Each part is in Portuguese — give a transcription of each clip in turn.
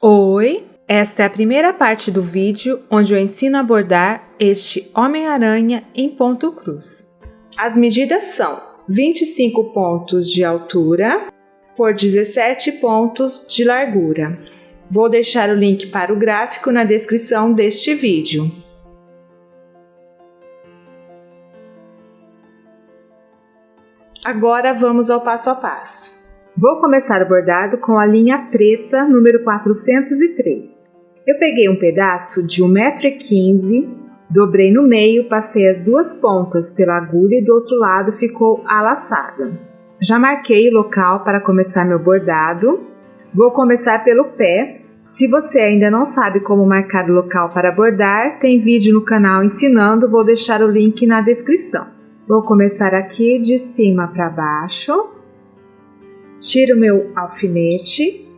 Oi, esta é a primeira parte do vídeo onde eu ensino a bordar este Homem-Aranha em ponto cruz. As medidas são 25 pontos de altura por 17 pontos de largura. Vou deixar o link para o gráfico na descrição deste vídeo. Agora vamos ao passo a passo. Vou começar o bordado com a linha preta número 403. Eu peguei um pedaço de 1,15 m, dobrei no meio, passei as duas pontas pela agulha e do outro lado ficou a laçada. Já marquei o local para começar meu bordado. Vou começar pelo pé. Se você ainda não sabe como marcar o local para bordar, tem vídeo no canal ensinando, vou deixar o link na descrição. Vou começar aqui de cima para baixo. Tiro meu alfinete,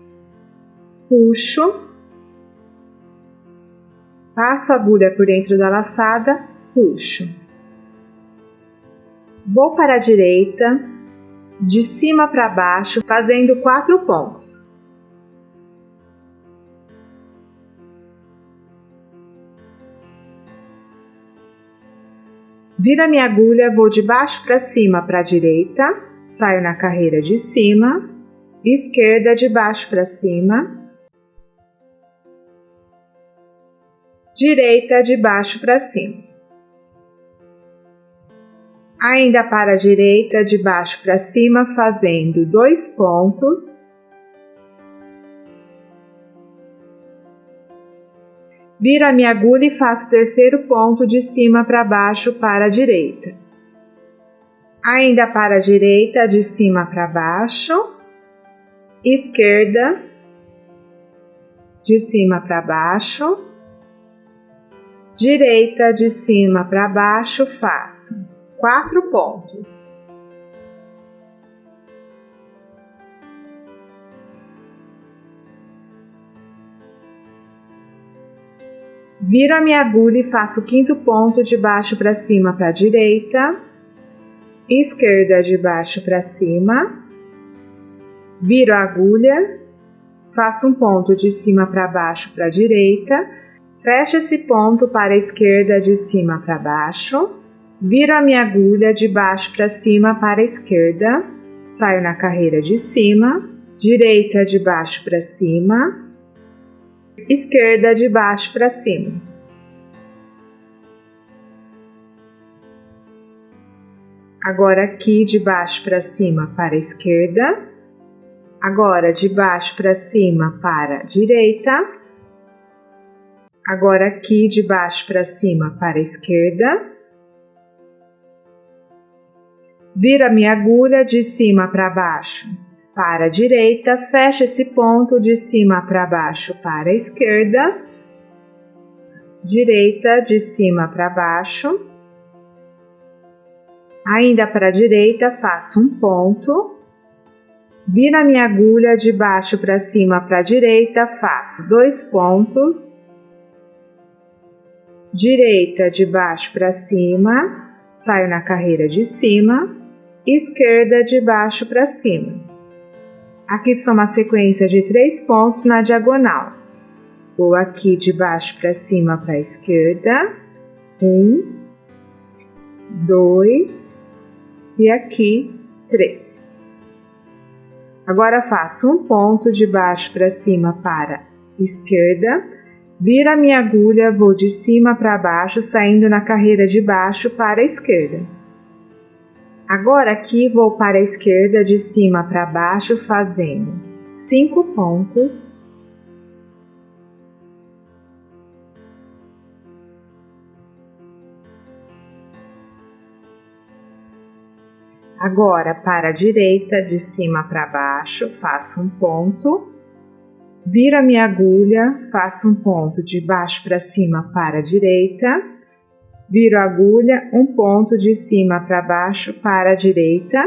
puxo, passo a agulha por dentro da laçada, puxo. Vou para a direita, de cima para baixo, fazendo 4 pontos. Viro a minha agulha, vou de baixo para cima para a direita. Saio na carreira de cima, esquerda de baixo para cima, direita de baixo para cima. Ainda para a direita de baixo para cima, fazendo 2 pontos. Viro a minha agulha e faço o terceiro ponto de cima para baixo para a direita. Ainda para a direita, de cima para baixo, esquerda, de cima para baixo, direita, de cima para baixo, faço 4 pontos. Viro a minha agulha e faço o quinto ponto de baixo para cima para a direita, esquerda de baixo para cima, viro a agulha, faço um ponto de cima para baixo para a direita, fecho esse ponto para a esquerda de cima para baixo, viro a minha agulha de baixo para cima para a esquerda, saio na carreira de cima, direita de baixo para cima, esquerda de baixo para cima. Agora aqui de baixo para cima para a esquerda, agora de baixo para cima para a direita, agora aqui de baixo para cima para a esquerda, viro a minha agulha de cima para baixo para a direita, fecho esse ponto de cima para baixo para a esquerda, direita de cima para baixo. Ainda para a direita, faço um ponto, viro a minha agulha de baixo para cima para a direita, faço 2 pontos, direita de baixo para cima, saio na carreira de cima, esquerda de baixo para cima. Aqui são uma sequência de 3 pontos na diagonal. Vou aqui de baixo para cima para a esquerda, 1, 2 e aqui 3. Agora faço um ponto de baixo para cima para a esquerda, viro a minha agulha, vou de cima para baixo, saindo na carreira de baixo para a esquerda. Agora aqui vou para a esquerda, de cima para baixo, fazendo 5 pontos. Agora, para a direita, de cima para baixo, faço um ponto, viro a minha agulha, faço um ponto de baixo para cima para a direita, viro a agulha, um ponto de cima para baixo para a direita,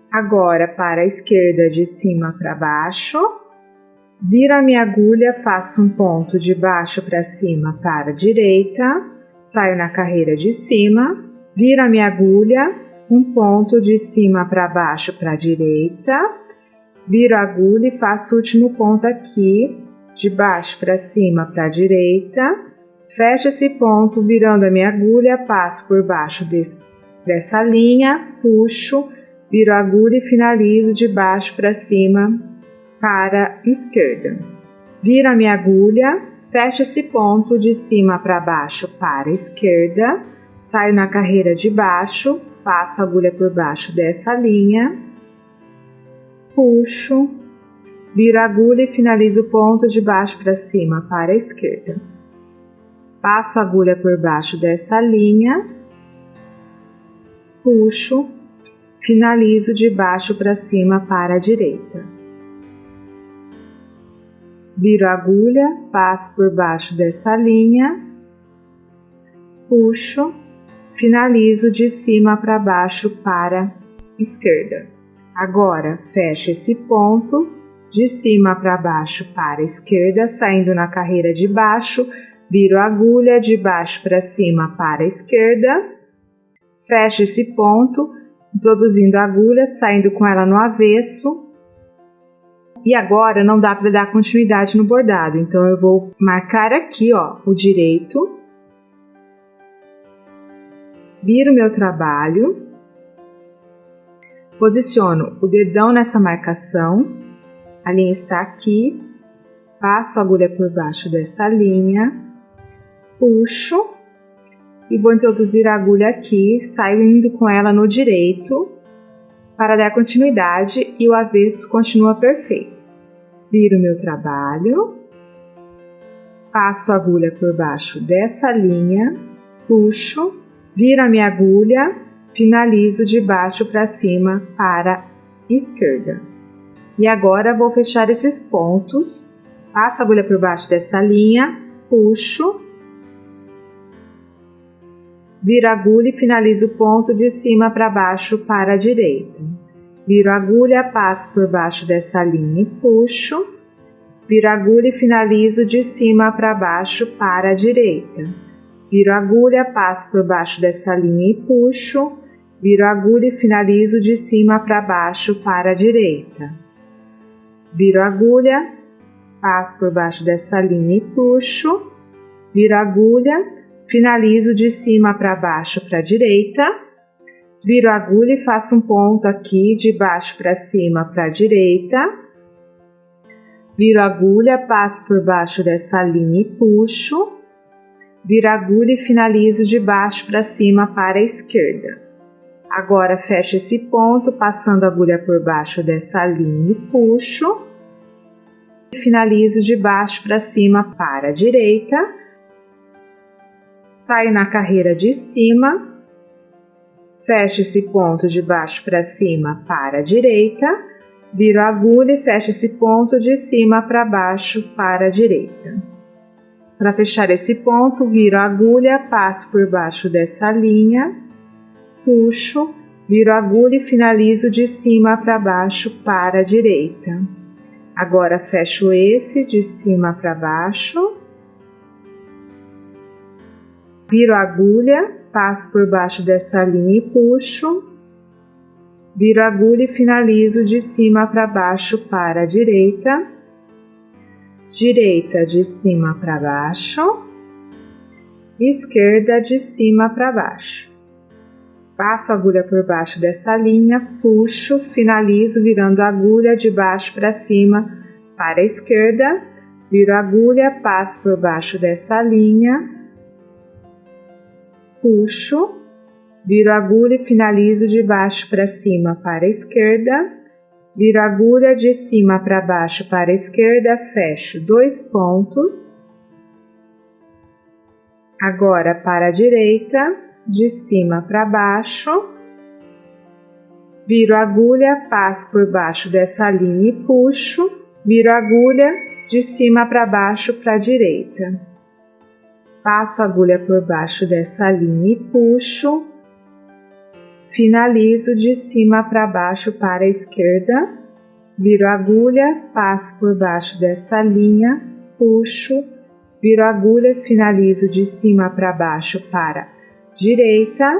agora para a esquerda, de cima para baixo, viro a minha agulha, faço um ponto de baixo para cima para a direita, saio na carreira de cima, viro a minha agulha, um ponto de cima para baixo para a direita, viro a agulha e faço o último ponto aqui, de baixo para cima para a direita, fecho esse ponto virando a minha agulha, passo por baixo dessa linha, puxo, viro a agulha e finalizo de baixo para cima para a esquerda. Viro a minha agulha, fecho esse ponto de cima para baixo para a esquerda, saio na carreira de baixo, passo a agulha por baixo dessa linha, puxo, viro a agulha e finalizo o ponto de baixo para cima para a esquerda. Passo a agulha por baixo dessa linha, puxo, finalizo de baixo para cima para a direita. Viro a agulha, passo por baixo dessa linha, puxo, finalizo de cima para baixo para a esquerda. Agora, fecho esse ponto de cima para baixo para a esquerda, saindo na carreira de baixo, viro a agulha de baixo para cima para a esquerda, fecho esse ponto, introduzindo a agulha, saindo com ela no avesso. E agora não dá para dar continuidade no bordado, então eu vou marcar aqui, ó, o direito, viro meu trabalho, posiciono o dedão nessa marcação, a linha está aqui, passo a agulha por baixo dessa linha, puxo e vou introduzir a agulha aqui, saio indo com ela no direito para dar continuidade e o avesso continua perfeito. Viro meu trabalho, passo a agulha por baixo dessa linha, puxo, viro a minha agulha, finalizo de baixo para cima para a esquerda. E agora vou fechar esses pontos, passo a agulha por baixo dessa linha, puxo, viro a agulha e finalizo o ponto de cima para baixo para a direita. Viro a agulha, passo por baixo dessa linha e puxo, viro a agulha e finalizo de cima para baixo para a direita. Viro a agulha, passo por baixo dessa linha e puxo, viro a agulha e finalizo de cima para baixo para a direita. Viro a agulha, passo por baixo dessa linha e puxo, viro a agulha, finalizo de cima para baixo para a direita, viro a agulha e faço um ponto aqui de baixo para cima para a direita, viro a agulha, passo por baixo dessa linha e puxo, viro a agulha e finalizo de baixo para cima para a esquerda. Agora fecho esse ponto passando a agulha por baixo dessa linha e puxo, e finalizo de baixo para cima para a direita, saio na carreira de cima, fecho esse ponto de baixo para cima para a direita, viro a agulha e fecho esse ponto de cima para baixo para a direita. Para fechar esse ponto, viro a agulha, passo por baixo dessa linha, puxo, viro a agulha e finalizo de cima para baixo para a direita. Agora fecho esse de cima para baixo, viro a agulha, passo por baixo dessa linha e puxo, viro a agulha e finalizo de cima para baixo para a direita, direita de cima para baixo, esquerda de cima para baixo. Passo a agulha por baixo dessa linha, puxo, finalizo virando a agulha de baixo para cima para a esquerda, viro a agulha, passo por baixo dessa linha, puxo, viro a agulha e finalizo de baixo para cima para a esquerda, viro a agulha de cima para baixo para a esquerda, fecho 2 pontos. Agora para a direita, de cima para baixo, viro a agulha, passo por baixo dessa linha e puxo, viro a agulha de cima para baixo para a direita. Passo a agulha por baixo dessa linha e puxo, finalizo de cima para baixo para a esquerda, viro a agulha, passo por baixo dessa linha, puxo, viro a agulha, finalizo de cima para baixo para a direita,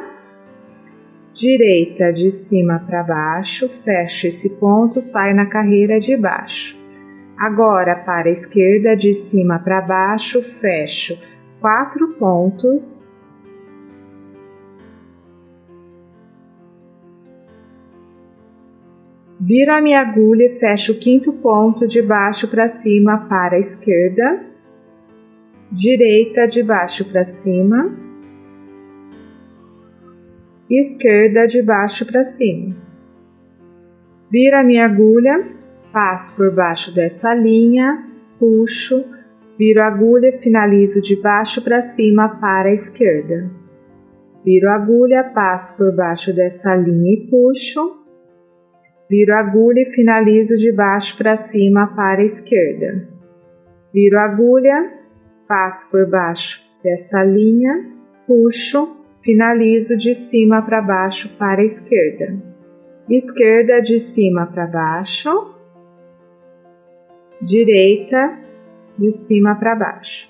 direita de cima para baixo, fecho esse ponto, saio na carreira de baixo. Agora, para a esquerda, de cima para baixo, fecho 4 pontos. Viro a minha agulha e fecho o 5º ponto de baixo para cima para a esquerda, direita de baixo para cima, esquerda de baixo para cima. Viro a minha agulha, passo por baixo dessa linha, puxo, viro a agulha e finalizo de baixo para cima para a esquerda. Viro a agulha, passo por baixo dessa linha e puxo. Viro a agulha e finalizo de baixo para cima para a esquerda. Viro a agulha, passo por baixo dessa linha, puxo, finalizo de cima para baixo para a esquerda. Esquerda de cima para baixo, direita de cima para baixo.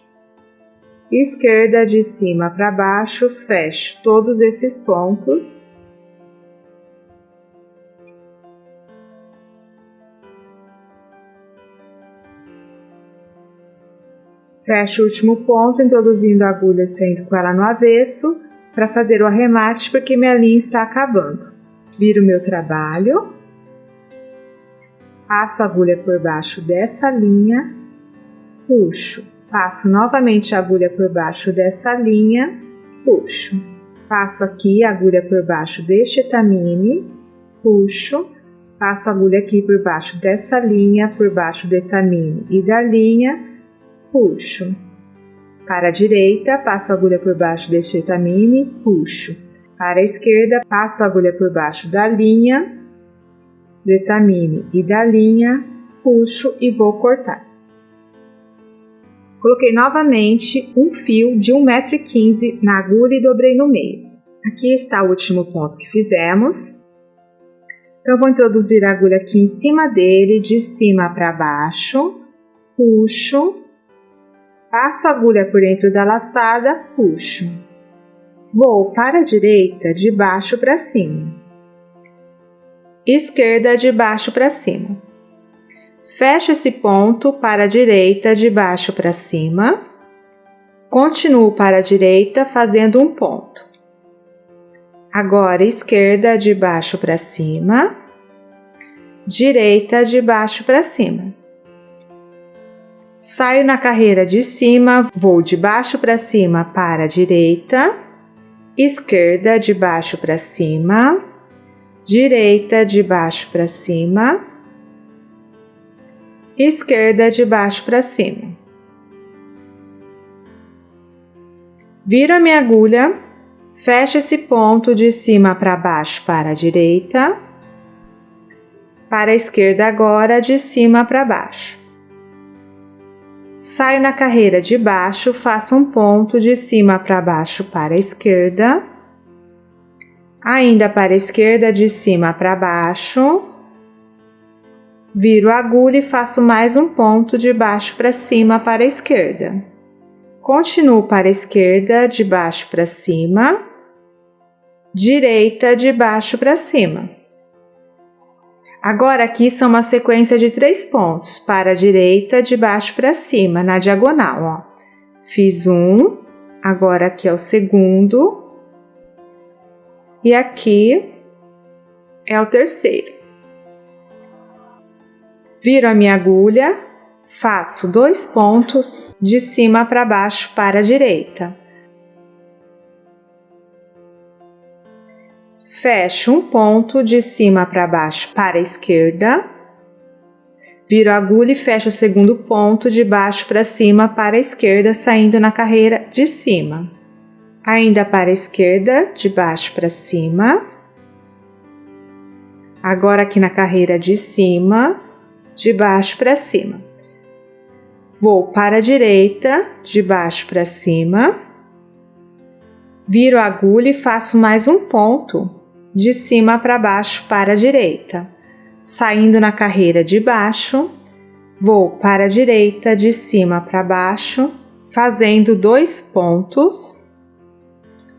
Esquerda de cima para baixo, fecho todos esses pontos. Fecho o último ponto, introduzindo a agulha saindo com ela no avesso, para fazer o arremate, porque minha linha está acabando. Viro meu trabalho, passo a agulha por baixo dessa linha, puxo, passo novamente a agulha por baixo dessa linha, puxo, passo aqui a agulha por baixo deste etamine, puxo, passo a agulha aqui por baixo dessa linha, por baixo do etamine e da linha, puxo. Para a direita, passo a agulha por baixo deste etamine, puxo. Para a esquerda, passo a agulha por baixo da linha, do etamine e da linha, puxo e vou cortar. Coloquei novamente um fio de 1,15 m na agulha e dobrei no meio. Aqui está o último ponto que fizemos. Então, vou introduzir a agulha aqui em cima dele, de cima para baixo, puxo. Passo a agulha por dentro da laçada, puxo. Vou para a direita de baixo para cima. Esquerda de baixo para cima. Fecho esse ponto para a direita de baixo para cima. Continuo para a direita fazendo um ponto. Agora esquerda de baixo para cima. Direita de baixo para cima. Saio na carreira de cima, vou de baixo para cima para a direita, esquerda de baixo para cima, direita de baixo para cima, esquerda de baixo para cima. Viro a minha agulha, fecho esse ponto de cima para baixo para a direita, para a esquerda agora de cima para baixo. Saio na carreira de baixo, faço um ponto de cima para baixo para a esquerda, ainda para a esquerda de cima para baixo, viro a agulha e faço mais um ponto de baixo para cima para a esquerda. Continuo para a esquerda, de baixo para cima, direita de baixo para cima. Agora aqui são uma sequência de 3 pontos, para a direita, de baixo para cima, na diagonal, ó. Fiz um, agora aqui é o segundo, e aqui é o terceiro. Viro a minha agulha, faço 2 pontos de cima para baixo para a direita. Fecho um ponto de cima para baixo para a esquerda, viro a agulha e fecho o segundo ponto de baixo para cima para a esquerda, saindo na carreira de cima. Ainda para a esquerda, de baixo para cima. Agora aqui na carreira de cima, de baixo para cima. Vou para a direita, de baixo para cima. Viro a agulha e faço mais um ponto de cima para baixo para a direita. Saindo na carreira de baixo, vou para a direita, de cima para baixo, fazendo 2 pontos.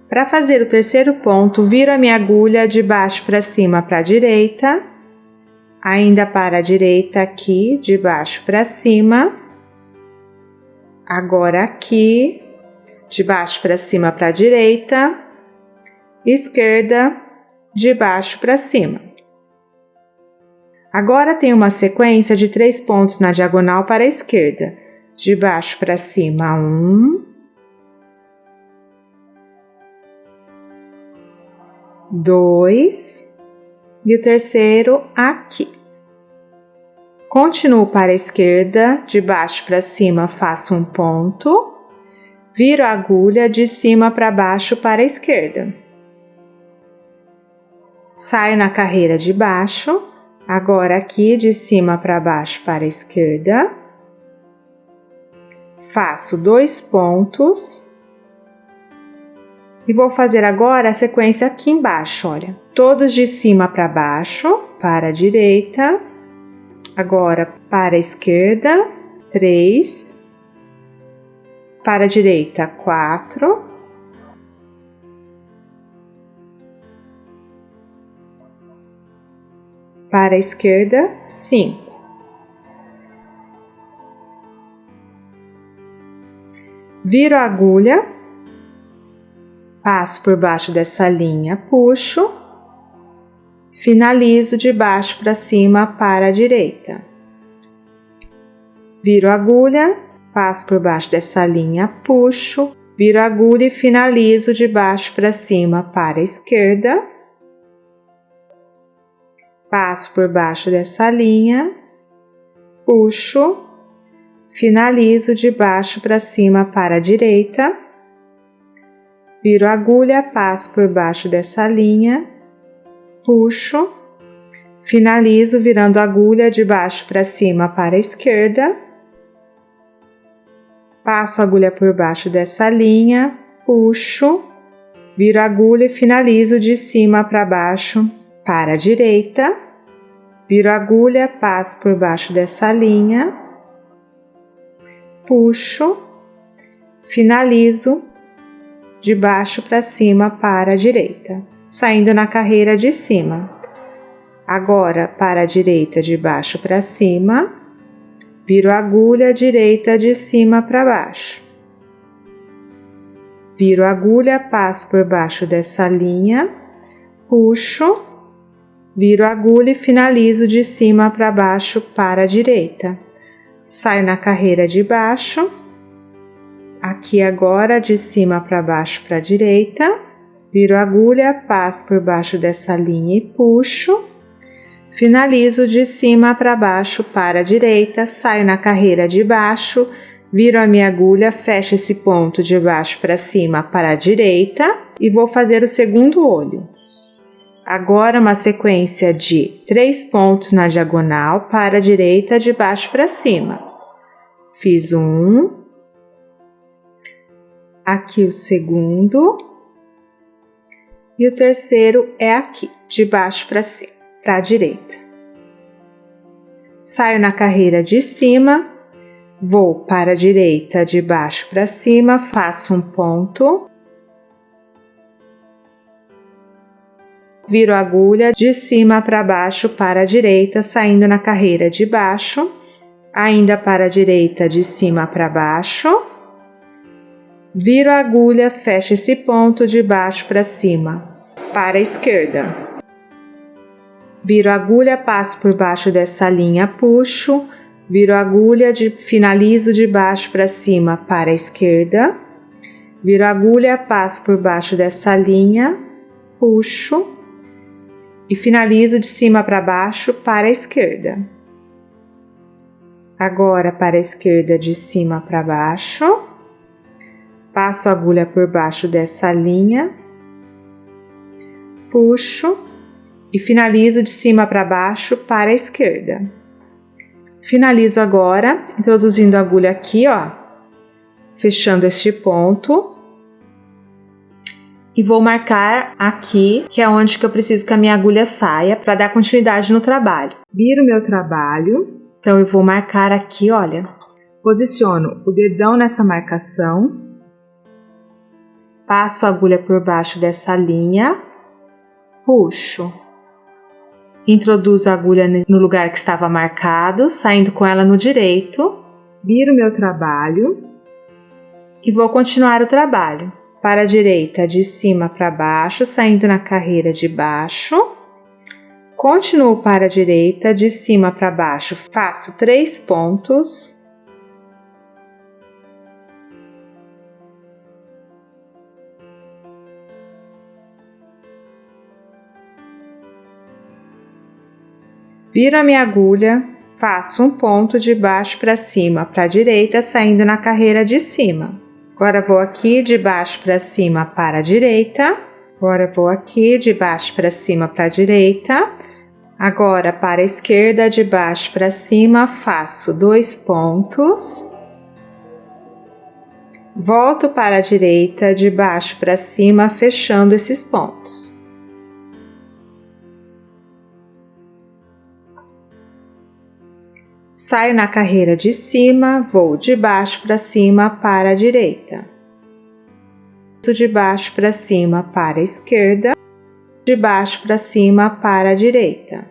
Para fazer o terceiro ponto, viro a minha agulha de baixo para cima para a direita, ainda para a direita aqui, de baixo para cima, agora aqui, de baixo para cima para a direita, esquerda, de baixo para cima. Agora tem uma sequência de 3 pontos na diagonal para a esquerda, de baixo para cima 1, 2 e o terceiro aqui. Continuo para a esquerda, de baixo para cima faço um ponto, viro a agulha de cima para baixo para a esquerda. Saio na carreira de baixo, agora aqui de cima para baixo para a esquerda. Faço 2 pontos. E vou fazer agora a sequência aqui embaixo, olha. Todos de cima para baixo, para a direita. Agora para a esquerda, 3. Para a direita, 4. Para a esquerda, 5. Viro a agulha, passo por baixo dessa linha, puxo, finalizo de baixo para cima para a direita. Viro a agulha, passo por baixo dessa linha, puxo, viro a agulha e finalizo de baixo para cima para a esquerda. Passo por baixo dessa linha, puxo, finalizo de baixo para cima para a direita, viro a agulha, passo por baixo dessa linha, puxo, finalizo virando a agulha de baixo para cima para a esquerda, passo a agulha por baixo dessa linha, puxo, viro a agulha e finalizo de cima para baixo para a direita, viro a agulha, passo por baixo dessa linha, puxo, finalizo de baixo para cima para a direita, saindo na carreira de cima. Agora para a direita de baixo para cima, viro a agulha direita de cima para baixo. Viro a agulha, passo por baixo dessa linha, puxo, viro a agulha e finalizo de cima para baixo para a direita. Saio na carreira de baixo, aqui agora de cima para baixo para a direita, viro a agulha, passo por baixo dessa linha e puxo, finalizo de cima para baixo para a direita, saio na carreira de baixo, viro a minha agulha, fecho esse ponto de baixo para cima para a direita e vou fazer o segundo olho. Agora uma sequência de 3 pontos na diagonal para a direita de baixo para cima. Fiz um, aqui o segundo e o terceiro é aqui, de baixo para cima, para a direita. Saio na carreira de cima, vou para a direita de baixo para cima, faço um ponto. Viro a agulha de cima para baixo para a direita, saindo na carreira de baixo, ainda para a direita de cima para baixo. Viro a agulha, fecho esse ponto de baixo para cima, para a esquerda. Viro a agulha, passo por baixo dessa linha, puxo, viro a agulha, finalizo de baixo para cima para a esquerda. Viro a agulha, passo por baixo dessa linha, puxo e finalizo de cima para baixo para a esquerda. Agora para a esquerda de cima para baixo, passo a agulha por baixo dessa linha, puxo e finalizo de cima para baixo para a esquerda. Finalizo agora introduzindo a agulha aqui, ó, fechando este ponto. E vou marcar aqui, que é onde que eu preciso que a minha agulha saia para dar continuidade no trabalho. Viro meu trabalho, então eu vou marcar aqui, olha. Posiciono o dedão nessa marcação, passo a agulha por baixo dessa linha, puxo, introduzo a agulha no lugar que estava marcado, saindo com ela no direito, viro meu trabalho e vou continuar o trabalho. Para a direita, de cima para baixo, saindo na carreira de baixo. Continuo para a direita, de cima para baixo, faço 3 pontos. Viro a minha agulha, faço um ponto de baixo para cima, para a direita, saindo na carreira de cima. Agora vou aqui de baixo para cima para a direita. Agora vou aqui de baixo para cima para a direita. Agora para a esquerda, de baixo para cima, faço 2 pontos. Volto para a direita, de baixo para cima, fechando esses pontos. Saio na carreira de cima, vou de baixo para cima para a direita. De baixo para cima para a esquerda, de baixo para cima para a direita.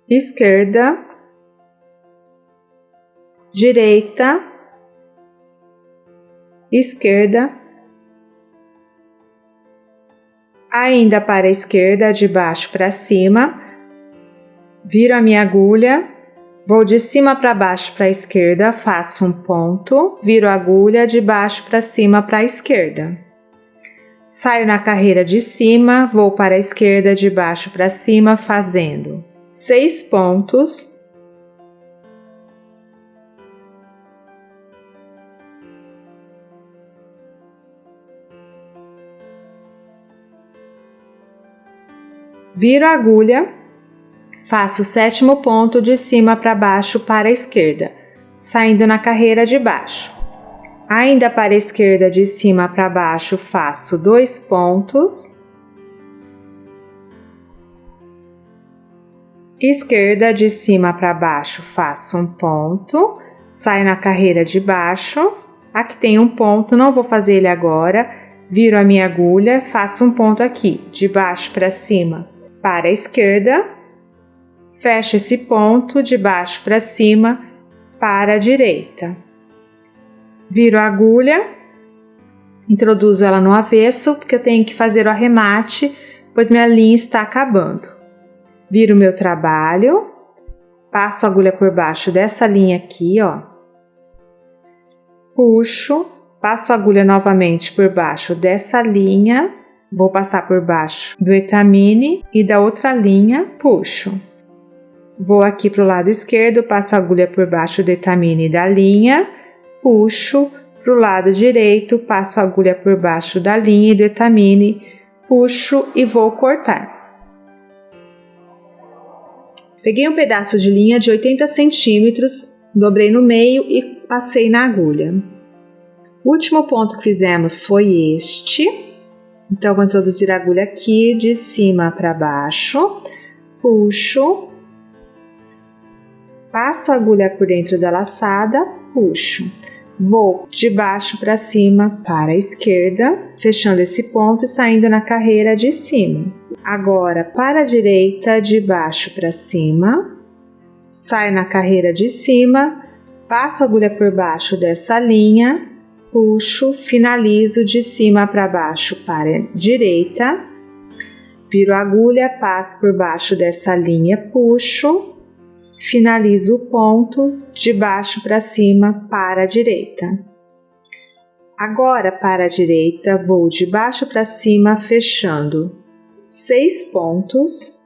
Esquerda, direita, esquerda. Ainda para a esquerda, de baixo para cima. Viro a minha agulha, vou de cima para baixo para a esquerda, faço um ponto, viro a agulha de baixo para cima para a esquerda. Saio na carreira de cima, vou para a esquerda de baixo para cima, fazendo 6 pontos. Viro a agulha. Faço o 7º ponto de cima para baixo para a esquerda, saindo na carreira de baixo. Ainda para a esquerda, de cima para baixo, faço 2 pontos. Esquerda, de cima para baixo, faço um ponto. Saio na carreira de baixo. Aqui tem um ponto, não vou fazer ele agora. Viro a minha agulha, faço um ponto aqui, de baixo para cima para a esquerda. Fecho esse ponto de baixo para cima para a direita. Viro a agulha, introduzo ela no avesso, porque eu tenho que fazer o arremate, pois minha linha está acabando. Viro meu trabalho, passo a agulha por baixo dessa linha aqui, ó. Puxo, passo a agulha novamente por baixo dessa linha, vou passar por baixo do etamine e da outra linha, puxo. Vou aqui para o lado esquerdo, passo a agulha por baixo do etamine da linha, puxo. Para o lado direito, passo a agulha por baixo da linha e do etamine, puxo e vou cortar. Peguei um pedaço de linha de 80 centímetros, dobrei no meio e passei na agulha. O último ponto que fizemos foi este. Então, vou introduzir a agulha aqui de cima para baixo, puxo. Passo a agulha por dentro da laçada, puxo. Vou de baixo para cima para a esquerda, fechando esse ponto e saindo na carreira de cima. Agora, para a direita, de baixo para cima, saio na carreira de cima, passo a agulha por baixo dessa linha, puxo, finalizo de cima para baixo para a direita, viro a agulha, passo por baixo dessa linha, puxo, finalizo o ponto de baixo para cima para a direita. Agora, para a direita, vou de baixo para cima, fechando 6 pontos.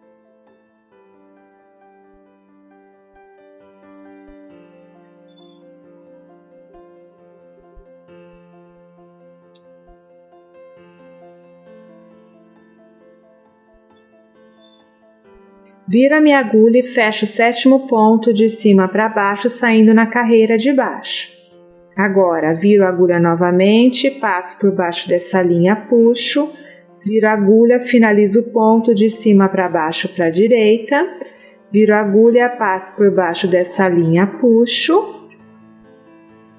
Viro a minha agulha e fecho o 7º ponto de cima para baixo, saindo na carreira de baixo. Agora, viro a agulha novamente, passo por baixo dessa linha, puxo, viro a agulha, finalizo o ponto de cima para baixo para a direita, viro a agulha, passo por baixo dessa linha, puxo,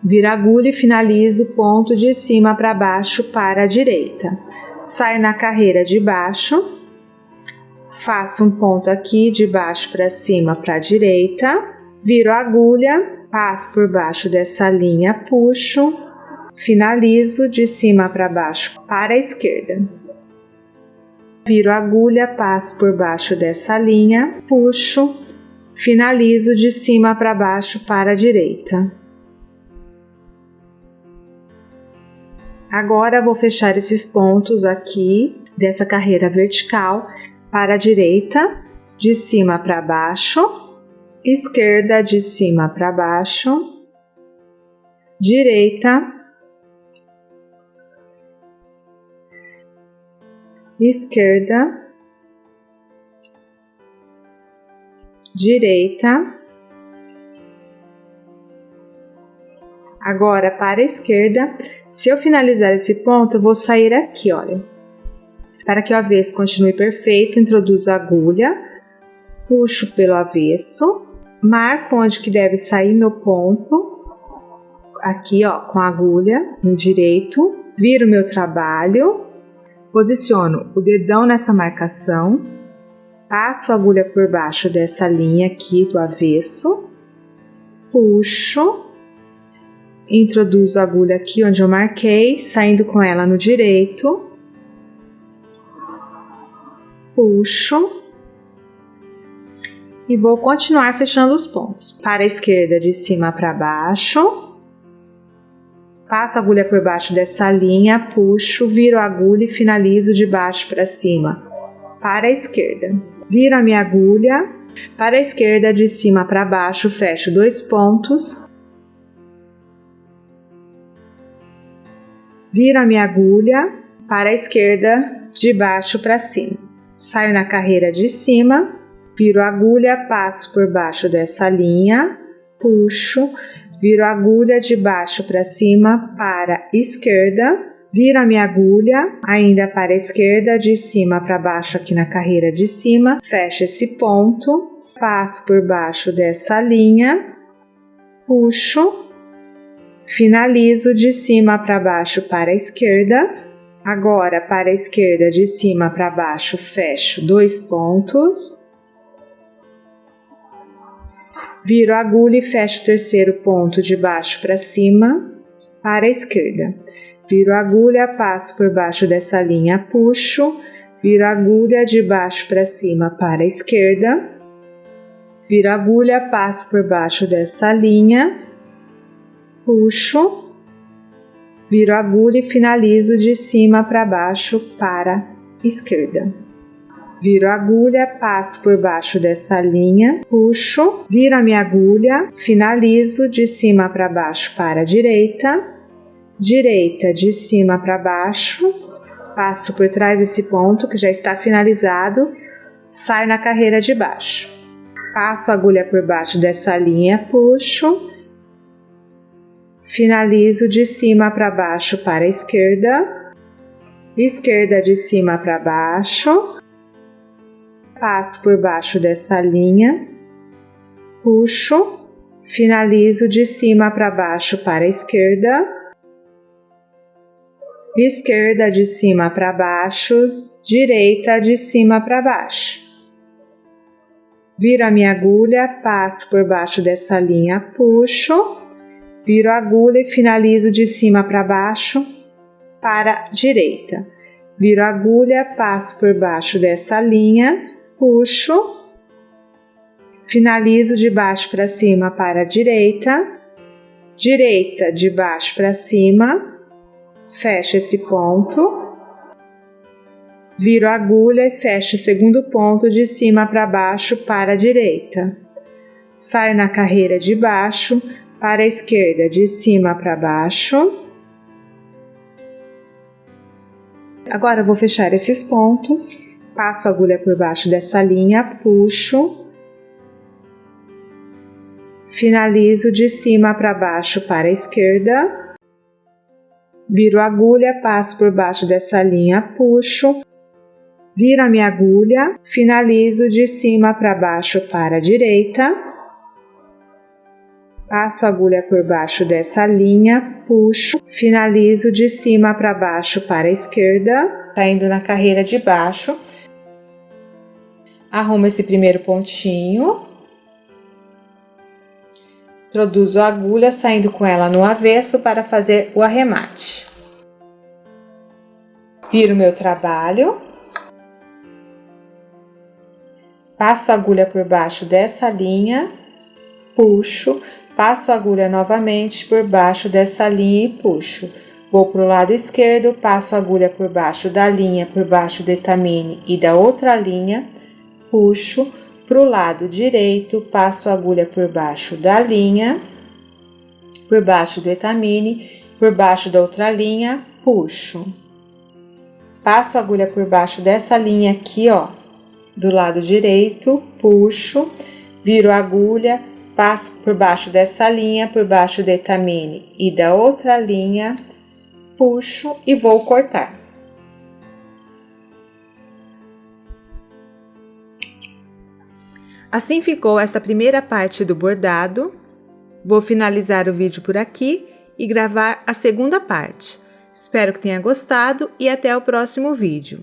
viro a agulha e finalizo o ponto de cima para baixo para a direita. saio na carreira de baixo, faço um ponto aqui de baixo para cima para a direita, viro a agulha, passo por baixo dessa linha, puxo, finalizo de cima para baixo para a esquerda. Viro a agulha, passo por baixo dessa linha, puxo, finalizo de cima para baixo para a direita. Agora vou fechar esses pontos aqui dessa carreira vertical para a direita, de cima para baixo, esquerda de cima para baixo, direita, esquerda, direita. Agora para a esquerda, se eu finalizar esse ponto, eu vou sair aqui, olha. Para que o avesso continue perfeito, introduzo a agulha, puxo pelo avesso, marco onde que deve sair meu ponto, aqui ó, com a agulha no direito, viro meu trabalho, posiciono o dedão nessa marcação, passo a agulha por baixo dessa linha aqui do avesso, puxo, introduzo a agulha aqui onde eu marquei, saindo com ela no direito, puxo e vou continuar fechando os pontos. Para a esquerda, de cima para baixo, passo a agulha por baixo dessa linha, puxo, viro a agulha e finalizo de baixo para cima. Para a esquerda, viro a minha agulha, para a esquerda, de cima para baixo, fecho 2 pontos, viro a minha agulha, para a esquerda, de baixo para cima. Saio na carreira de cima, viro a agulha, passo por baixo dessa linha, puxo, viro a agulha de baixo para cima para a esquerda, viro a minha agulha, ainda para a esquerda, de cima para baixo aqui na carreira de cima, fecho esse ponto, passo por baixo dessa linha, puxo, finalizo de cima para baixo para a esquerda. Agora, para a esquerda, de cima para baixo, fecho 2 pontos, viro a agulha e fecho o terceiro ponto de baixo para cima, para a esquerda. Viro a agulha, passo por baixo dessa linha, puxo, viro a agulha de baixo para cima para a esquerda, viro a agulha, passo por baixo dessa linha, puxo, viro a agulha e finalizo de cima para baixo para a esquerda. Viro a agulha, passo por baixo dessa linha, puxo, viro a minha agulha, finalizo de cima para baixo para a direita, direita de cima para baixo, passo por trás desse ponto que já está finalizado, saio na carreira de baixo. Passo a agulha por baixo dessa linha, puxo, finalizo de cima para baixo para a esquerda, esquerda de cima para baixo, passo por baixo dessa linha, puxo, finalizo de cima para baixo para a esquerda, esquerda de cima para baixo, direita de cima para baixo. Viro a minha agulha, passo por baixo dessa linha, puxo, viro a agulha e finalizo de cima para baixo para a direita. Viro a agulha, passo por baixo dessa linha, puxo, finalizo de baixo para cima para a direita, direita de baixo para cima, fecho esse ponto, viro a agulha e fecho o segundo ponto de cima para baixo para a direita. Saio na carreira de baixo, para a esquerda, de cima para baixo. Agora eu vou fechar esses pontos, passo a agulha por baixo dessa linha, puxo, finalizo de cima para baixo para a esquerda, viro a agulha, passo por baixo dessa linha, puxo, viro a minha agulha, finalizo de cima para baixo para a direita, passo a agulha por baixo dessa linha, puxo, finalizo de cima para baixo para a esquerda, saindo na carreira de baixo. Arrumo esse primeiro pontinho. Introduzo a agulha saindo com ela no avesso para fazer o arremate. Viro meu trabalho. Passo a agulha por baixo dessa linha, puxo, passo a agulha novamente por baixo dessa linha e puxo. Vou para o lado esquerdo, passo a agulha por baixo da linha, por baixo do etamine e da outra linha, puxo. Para o lado direito, passo a agulha por baixo da linha, por baixo do etamine, por baixo da outra linha, puxo. Passo a agulha por baixo dessa linha aqui, ó, do lado direito, puxo, viro a agulha, passo por baixo dessa linha, por baixo do etamine e da outra linha, puxo e vou cortar. Assim ficou essa primeira parte do bordado. Vou finalizar o vídeo por aqui e gravar a segunda parte. Espero que tenha gostado e até o próximo vídeo.